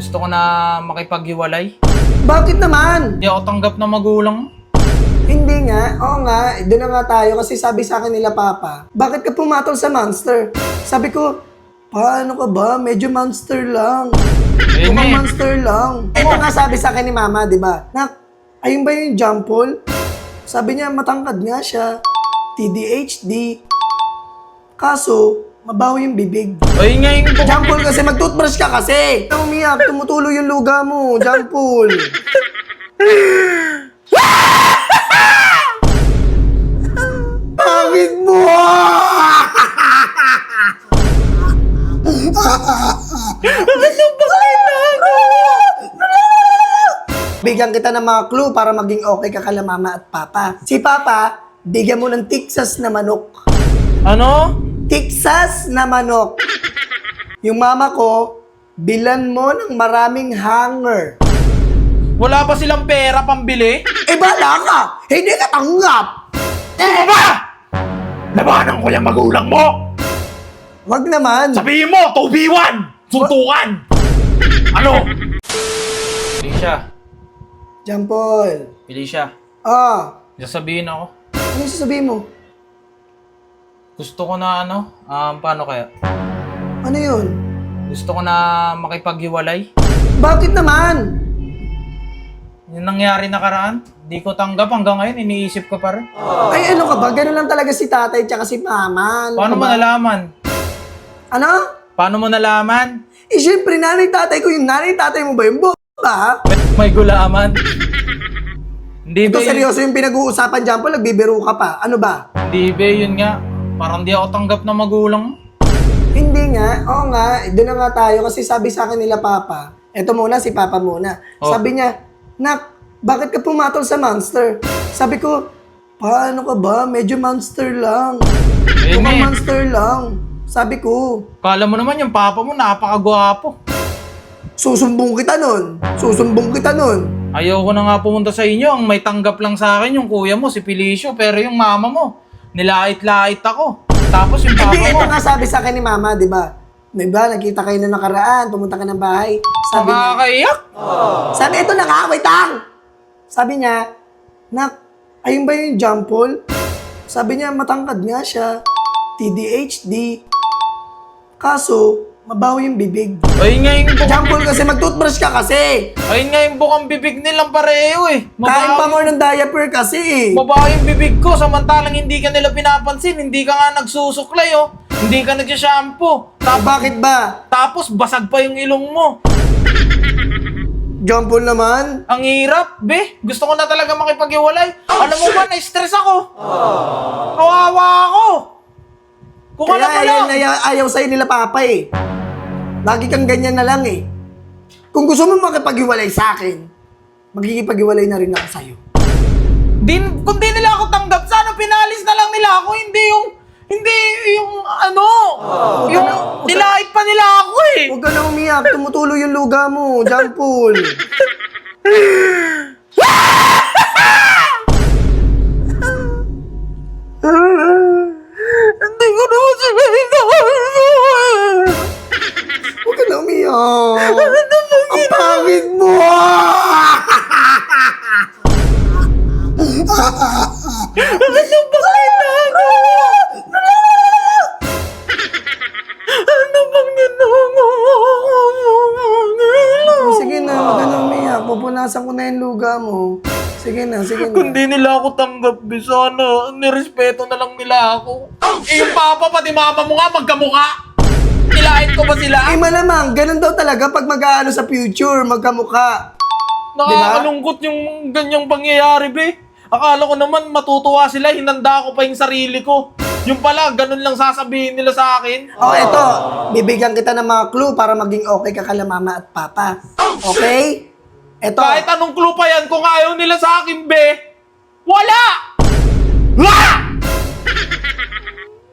Gusto ko na makipaghiwalay. Bakit naman? Hindi ako tanggap na magulang mo. Hindi nga. Oo nga. Doon na nga tayo kasi sabi sa akin nila Papa, bakit ka pumatol sa monster? Sabi ko, paano ka ba? Medyo monster lang. Mukhang monster lang. Ito nga sabi sa akin ni Mama, di ba? Nak, ayun ba yung jump ball? Sabi niya, matangkad nga siya. TDHD. Kaso, mabaho yung bibig. Ay nga yung Jump ball kasi, mag-toothbrush ka kasi. Umiyak, tumutulo yung luga mo. Jump ball. Pangit mo! Bigyan kita ng mga clue para maging okay ka kala Mama at Papa. Si Papa, bigyan mo ng Texas na manok. Ano? Texas na manok. Yung mama ko, bilan mo ng maraming hanger. Wala pa silang pera pambili? Eh, bala ka! Hindi ka tanggap! Ano ba? Labanan ko yung magulang mo! Wag naman. Sabihin mo, 2v1! Suntukan! Ano? Felicia. Jampol. Felicia. Ah, Sasabihin ako. ano sasabihin mo? Gusto ko na paano kaya? Ano yun? Gusto ko na makipaghiwalay. Bakit naman? Yung nangyari nakaraan, di ko tanggap hanggang ngayon, iniisip ko pa rin. Ay, ano ka ba? Ganun lang talaga si tatay tsaka si mama. Ano Paano ka mo ba? nalaman? Ano? Paano mo nalaman? Eh, syempre, nanay tatay ko yung nanay tatay mo ba yung ba? May gulaman. Hindi Ito ba yun? seryoso yung pinag-uusapan dyan po, nagbibiro ka pa. Ano ba? Hindi ba yun nga? Parang di ako tanggap na magulang mo. Hindi nga. Oo nga. Doon na nga tayo kasi sabi sa akin nila Papa. Eto muna, si Papa muna. Oh. Sabi niya, Nak, bakit ka pumatol sa monster? Sabi ko, paano ka ba? Medyo monster lang. Mukhang Eh. monster lang. Sabi ko, Kala mo naman yung papa mo napakagwapo. susumbong kita nun. Susumbong kita nun. Ayoko na nga pumunta sa inyo. Ang may tanggap lang sa akin yung kuya mo, si Felicio. Pero yung mama mo, nilait-lait ako. Tapos yung papa Hindi, mo, ito nga sabi sa akin ni Mama, di ba? Di ba, nakita kayo na nakaraan, pumunta ka ng bahay. Sabi niya, nakakaiyak. sabi, ito na nga, wait lang! Sabi niya, Nak, ayun ba yung jump ball? Sabi niya, matangkad nga siya. TDHD. Kaso, mabaho yung bibig. Ayun nga yung Jump ball kasi, mag-toothbrush ka kasi. Ayun nga yung bukang bibig nilang pareho eh. Kain pa more ng diaper kasi eh. Mabaho yung bibig ko, samantalang hindi ka nila pinapansin, hindi ka nga nagsusuklay oh. Hindi ka nagsha-shampoo. Bakit ba? Tapos basag pa yung ilong mo. Jump ball naman? Ang hirap, be. Gusto ko na talaga makipaghiwalay. Alam mo ba, na-stress ako. Kawawa ako. Kung Kaya alam mo lang. ayaw sa'yo nila Papa eh. Lagi kang ganyan na lang eh. Kung gusto mo makipaghiwalay sa akin, magkikipaghiwalay na rin ako sa'yo. Kung di nila ako tanggap, sana pinalis na lang nila ako. Hindi yung nilait pa nila ako eh. Huwag ka na umiyak, tumutulo yung luga mo, Jampol. Hindi ko naman sila hinahanap. Huwag ka na umiyak. Ang pangit mo! Ano bang Sige na, huwag ka na umiyak. Pupunasan ko na yung luga mo. Sige na, sige na. Kung di nila ako tanggap, sana nirespeto na lang nila ako. Eh yung papa pati mama mo nga magkamukha. Nilait ko ba sila? Eh malamang, ganun daw talaga pag mag-aano sa future, magkamukha. Nakakalungkot yung ganyang pangyayari, be. Akala ko naman matutuwa sila, hinanda ko pa yung sarili ko. Yung pala, ganun lang sasabihin nila sa akin. Oh, eto, bibigyan kita ng mga clue para maging okay ka kala Mama at Papa. Okay? Eto. Kahit anong clue pa yan, kung ayaw nila sa akin, be, wala!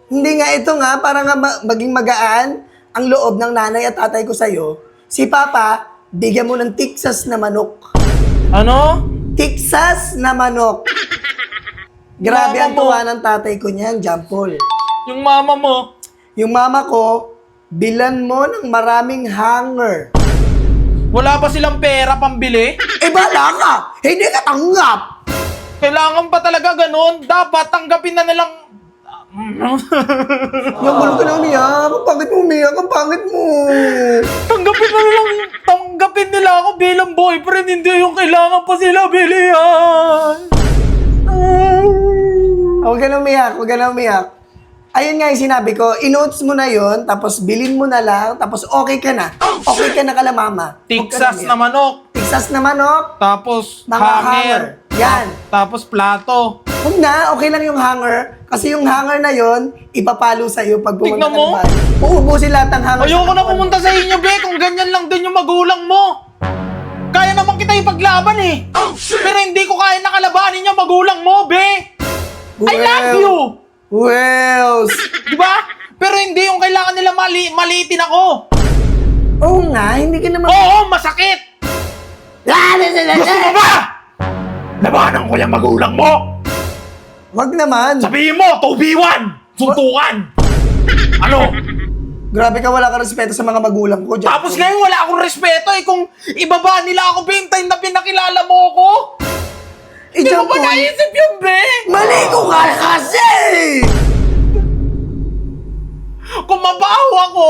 Hindi nga, ito nga, para nga maging magaan ang loob ng nanay at tatay ko sa'yo. Si Papa, bigyan mo ng Texas na manok. Ano? Texas na manok. Grabe Mama ang mo. tuwa ng tatay ko niyan, Jampol. Yung mama mo, Yung mama ko, bilan mo ng maraming hanger. Wala ba silang pera pambili? Eh, bahala ka! Hindi ka tanggap! Kailangan pa talaga ganun. Dapat tanggapin na nilang... Yung gulo ka na umiyak. Ang pangit mo umiyak. Ang pangit mo. Tanggapin nila ako bilang boyfriend. Hindi yung kailangan pa sila bilihan. Huwag ka na umiyak. Huwag ka na umiyak. Ayun nga yung sinabi ko, inotes mo na yon, tapos bilin mo na lang, tapos okay ka na. Okay ka na kala mama. Huwag ka Tiksas na umiyak. manok. Tiksas na manok. Tapos Mga hanger. hanger. Yan. Tapos plato. Huwag na, okay lang yung hanger. Kasi yung hanger na yon, ipapalo sa'yo pag pumunta Tignan ka mo. ng bahay. Uubusin lahat ng hanger. Ayoko na pumunta sa inyo, be. Kung ganyan lang din yung magulang mo. Kaya naman kita ipaglaban eh. Pero hindi ko kaya nakalabanin yung magulang mo, be. I love you. Wells. Di ba? Pero hindi yung kailangan nila maliitin ako. Oo nga, hindi ka naman... Oo, masakit. Gusto mo ba? Labanan ko yung magulang mo. Wag naman. Sabihin mo, 2v1. Suntukan. Ano? Grabe ka, wala ka respeto sa mga magulang ko. Jack. Tapos ngayon wala akong respeto eh. Kung ibaba nila ako, be, yung time na pinakilala mo ko. Eh, Hindi mo Jack, ba naisip yun, be? maligo ka kasi! Kung mabaho ako,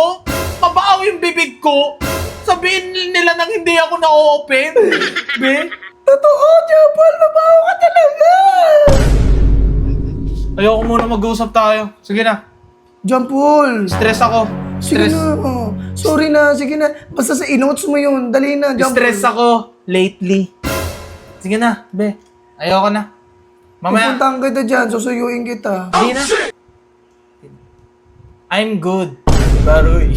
mabaho yung bibig ko, sabihin nila nang hindi ako na-open. Be? Totoo, Japal, mabaho ka talaga! Ayoko muna mag-usap tayo. Sige na. Jampol! Stress ako. Sige Stress. na. Sorry na, sige na. Basta sa inotes mo yun. Dali na, Jampol. Stress ako lately. Sige na, be. Ayoko na. Mamaya. Pupuntahan kita dyan, susuyuin kita. Hindi na. I'm good. Baroy.